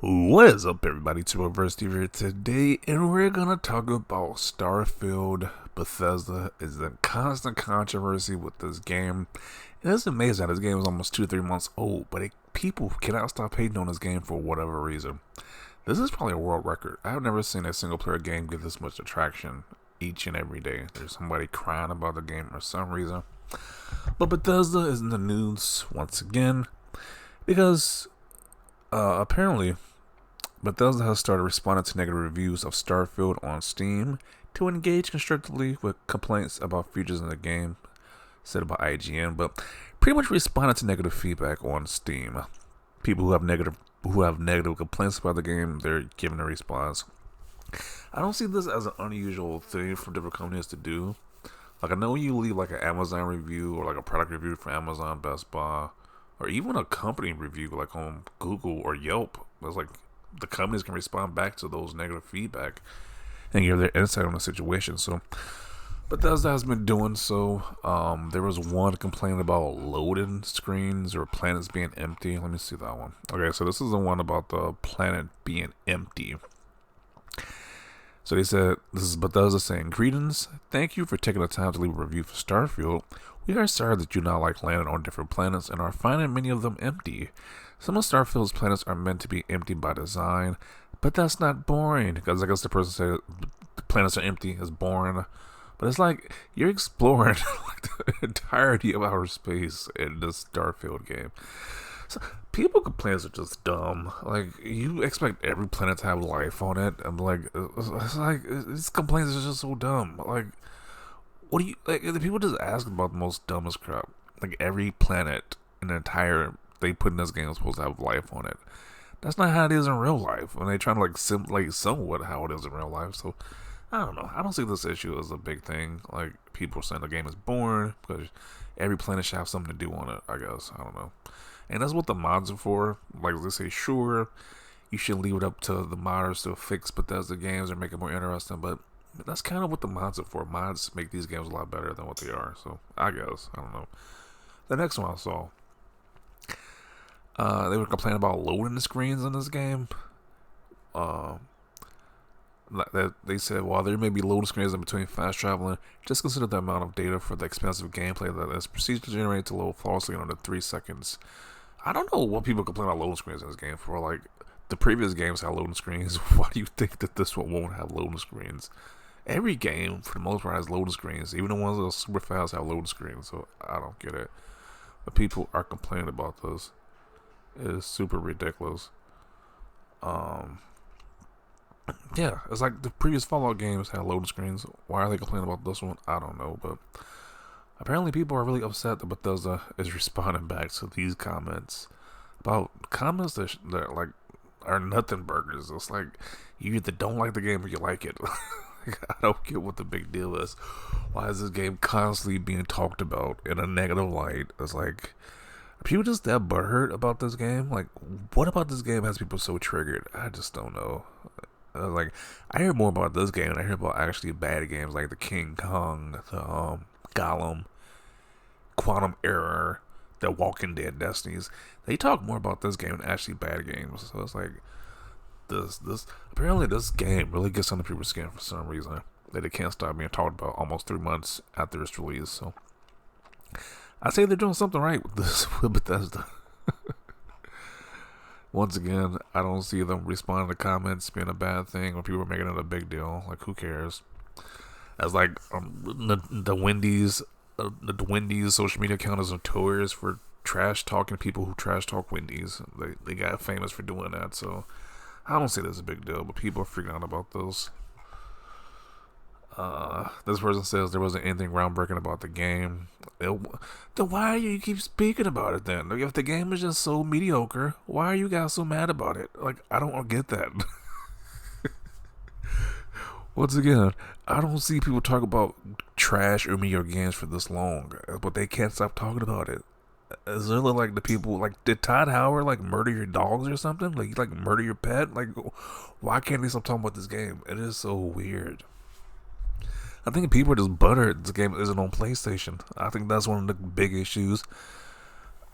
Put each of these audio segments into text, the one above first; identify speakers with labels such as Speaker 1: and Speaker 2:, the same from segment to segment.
Speaker 1: What is up, everybody? It's your boy Steve here today, and we're gonna talk about Starfield. Bethesda is in constant controversy with this game. And it's amazing that this game is almost 2 to 3 months old, but people cannot stop hating on this game for whatever reason. This is probably a world record. I've never seen a single player game get this much attraction each and every day. There's somebody crying about the game for some reason. But Bethesda is in the news once again because apparently Bethesda has started responding to negative reviews of Starfield on Steam to engage constructively with complaints about features in the game, said by IGN, but pretty much responded to negative feedback on Steam. People who have negative complaints about the game, they're giving a response. I don't see this as an unusual thing for different companies to do. Like, I know when you leave like an Amazon review or like a product review for Amazon, Best Buy, or even a company review like on Google or Yelp, it's like the companies can respond back to those negative feedback and give their insight on the situation. So Bethesda has been doing so. There was one complaint about loading screens or planets being empty. Let me see that one. Okay, so this is the one about the planet being empty. So they said, this is Bethesda saying, "Greetings. Thank you for taking the time to leave a review for Starfield. We are sorry that you not like landing on different planets and are finding many of them empty. Some of Starfield's planets are meant to be empty by design, but that's not boring." Because I guess the person said the planets are empty is boring. But it's like you're exploring like the entirety of outer space in this Starfield game. So people complaints are just dumb. Like, you expect every planet to have life on it, and like it's like these complaints are just so dumb. Like, what do you like? The people just ask about the most dumbest crap. Like, every planet in the entire they put in this game is supposed to have life on it. That's not how it is in real life. And they try to like somewhat how it is in real life. So I don't know. I don't see this issue as a big thing. Like, people saying the game is boring because every planet should have something to do on it. I guess I don't know. And that's what the mods are for. Like, they say, sure, you should leave it up to the modders to fix Bethesda games or make it more interesting, but that's kind of what the mods are for. Mods make these games a lot better than what they are. So I guess I don't know. The next one I saw, they were complaining about loading screens in this game. They said, while there may be loading screens in between fast traveling, just consider the amount of data for the expensive gameplay that is procedurally generated to load flawlessly in under 3 seconds. I don't know what people complain about loading screens in this game for. Like, the previous games had loading screens. Why do you think that this one won't have loading screens? Every game, for the most part, has loading screens. Even the ones that are super fast have loading screens. So I don't get it. But people are complaining about this. It is super ridiculous. Yeah, it's like the previous Fallout games had loading screens. Why are they complaining about this one? I don't know, but apparently people are really upset that Bethesda is responding back to these comments about comments that like are nothing burgers. It's like you either don't like the game or you like it. I don't get what the big deal is. Why is this game constantly being talked about in a negative light? It's like, are people just that butthurt about this game? Like, what about this game has people so triggered? I just don't know. Like, I hear more about this game than I hear about actually bad games like the King Kong, the Gollum, Quantum Error, the Walking Dead Destinies. They talk more about this game than actually bad games. So it's like this apparently this game really gets under people's skin for some reason that they can't stop being talked about almost 3 months after its release. So I say they're doing something right with this with Bethesda. Once again, I don't see them responding to comments being a bad thing when people are making it a big deal. Like, who cares? As like the Wendy's social media account is notorious for trash talking people who trash talk Wendy's. They got famous for doing that. So I don't see this as a big deal, but people are freaking out about this. This person says there wasn't anything groundbreaking about the game. Then why do you keep speaking about it then? Like, if the game is just so mediocre, why are you guys so mad about it? Like, I don't get that. Once again, I don't see people talk about trash or mediocre games for this long, but they can't stop talking about it. It's really like the people, like, did Todd Howard, like, murder your dogs or something? Like, murder your pet? Like, why can't they stop talking about this game? It is so weird. I think people are just buttered this game isn't on PlayStation. I think that's one of the big issues.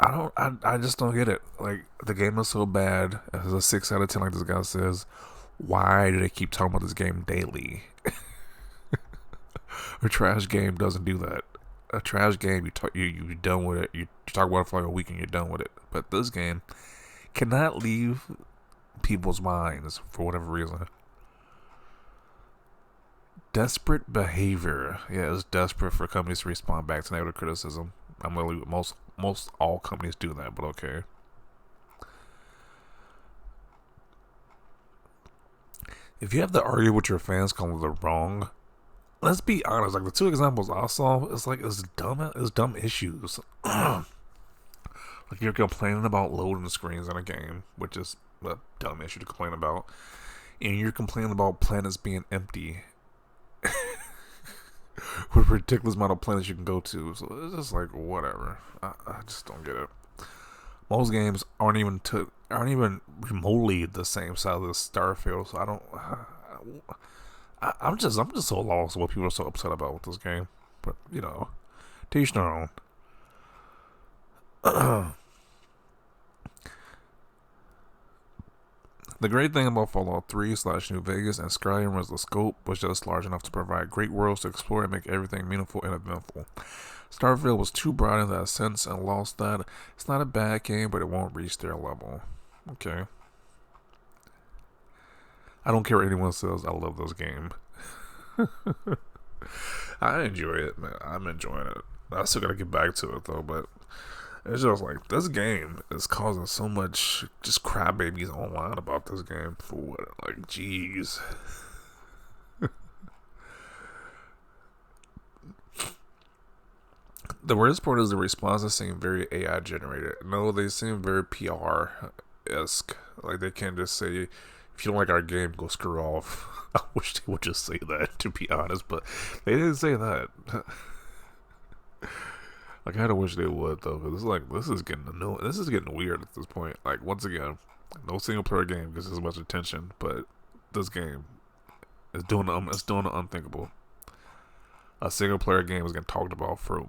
Speaker 1: I just don't get it. Like, the game is so bad. It's a 6 out of 10, like this guy says. Why do they keep talking about this game daily? A trash game doesn't do that. A trash game, you're done with it. You talk about it for like a week and you're done with it. But this game cannot leave people's minds for whatever reason. Desperate behavior. Yeah, it's desperate for companies to respond back to negative criticism. I'm gonna leave it. Most all companies do that, but okay. If you have to argue with your fans calling them wrong, let's be honest. Like the two examples I saw, it's dumb issues. Like you're complaining about loading screens in a game, which is a dumb issue to complain about, and you're complaining about planets being empty with a ridiculous amount of planets you can go to. So it's just like whatever. I just don't get it. Most games aren't even remotely the same size as Starfield, so I don't. I'm just so lost what people are so upset about with this game. But you know, to each their own. The great thing about Fallout 3 / New Vegas and Skyrim was the scope was just large enough to provide great worlds to explore and make everything meaningful and eventful. Starfield was too broad in that sense and lost that. It's not a bad game, but it won't reach their level. Okay. I don't care what anyone says, I love this game. I enjoy it, man. I'm enjoying it. I still gotta get back to it though, but it's just like this game is causing so much just crybabies online about this game for what? Like, jeez. The worst part is the responses seem very AI generated. No, they seem very PR-esque. Like they can't just say, if you don't like our game, go screw off. I wish they would just say that, to be honest, but they didn't say that. I kind of wish they would though, because it's like this is getting weird at this point. Like once again, no single player game gets as much attention, but this game is doing the unthinkable. A single player game is getting talked about for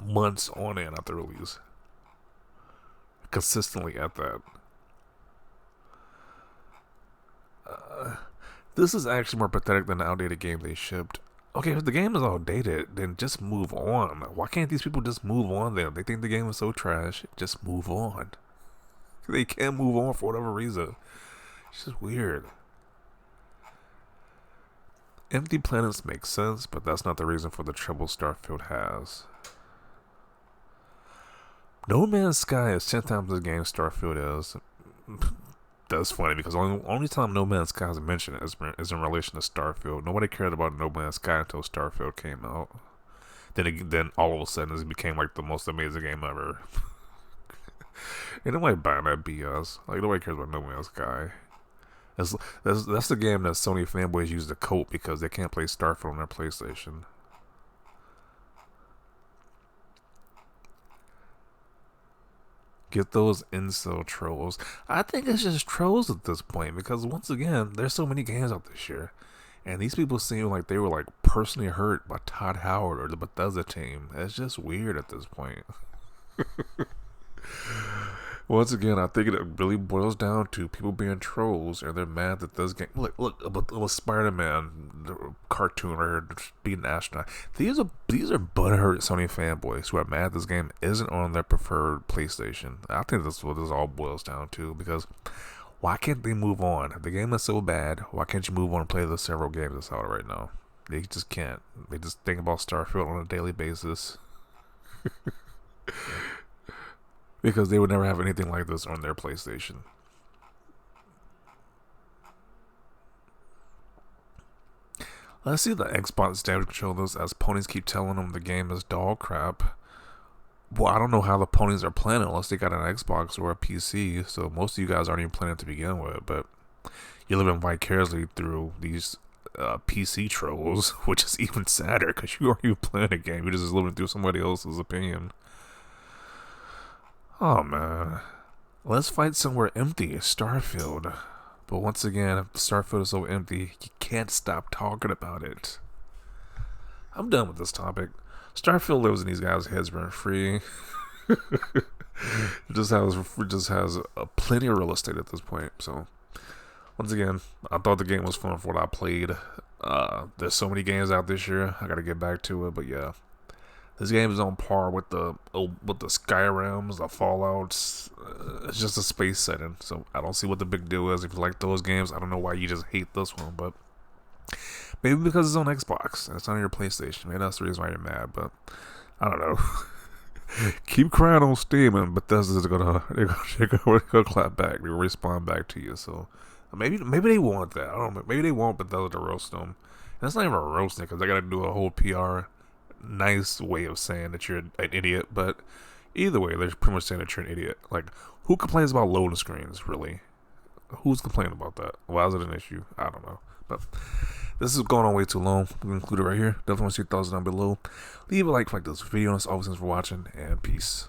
Speaker 1: months on end after release, consistently at that. This is actually more pathetic than the outdated game they shipped. Okay, if the game is outdated, then just move on. Why can't these people just move on then? If they think the game is so trash, just move on. They can't move on for whatever reason. It's just weird. Empty planets make sense, but that's not the reason for the trouble Starfield has. No Man's Sky is 10 times the game Starfield is. That's funny because only time No Man's Sky is mentioned is in relation to Starfield. Nobody cared about No Man's Sky until Starfield came out. Then all of a sudden it became like the most amazing game ever. Ain't nobody buying that BS. Like nobody cares about No Man's Sky. That's the game that Sony fanboys use to cope because they can't play Starfield on their PlayStation. Get those incel trolls. I think it's just trolls at this point because once again, there's so many games out this year, and these people seem like they were like personally hurt by Todd Howard or the Bethesda team. It's just weird at this point. Once again, I think it really boils down to people being trolls and they're mad that this game. Look, a Spider-Man the cartoon or being an astronaut. These are butthurt Sony fanboys who are mad this game isn't on their preferred PlayStation. I think that's what this all boils down to because why can't they move on? If the game is so bad, why can't you move on and play the several games that's out right now? They just can't. They just think about Starfield on a daily basis. Because they would never have anything like this on their PlayStation. Let's see the Xbox standard controllers as ponies keep telling them the game is dog crap. Well, I don't know how the ponies are playing unless they got an Xbox or a PC, so most of you guys aren't even playing it to begin with, but you're living vicariously through these PC trolls, which is even sadder because you aren't even playing a game, you're just living through somebody else's opinion. Oh man, let's fight somewhere empty, Starfield. But once again, if Starfield is so empty, you can't stop talking about it. I'm done with this topic. Starfield lives in these guys' heads rent free. it just has plenty of real estate at this point. So once again, I thought the game was fun for what I played. There's so many games out this year. I gotta get back to it, but yeah, this game is on par with the Skyrims, the Fallouts. It's just a space setting, so I don't see what the big deal is. If you like those games, I don't know why you just hate this one, but maybe because it's on Xbox and it's on your PlayStation. Maybe that's the reason why you're mad. But I don't know. Keep crying on Steam, and Bethesda's gonna clap back. They'll respond back to you. So maybe they want that. I don't know. Maybe they want Bethesda to roast them. And that's not even a roasting because they gotta do a whole PR nice way of saying that you're an idiot. But either way, they're pretty much saying that you're an idiot. Like, who complains about loading screens? Really? Who's complaining about that? Why is it an issue? I don't know. But this is going on way too long. I'm going to include it right here. Definitely want to see your thoughts down below. Leave a like this video. And as always, thanks for watching, and peace.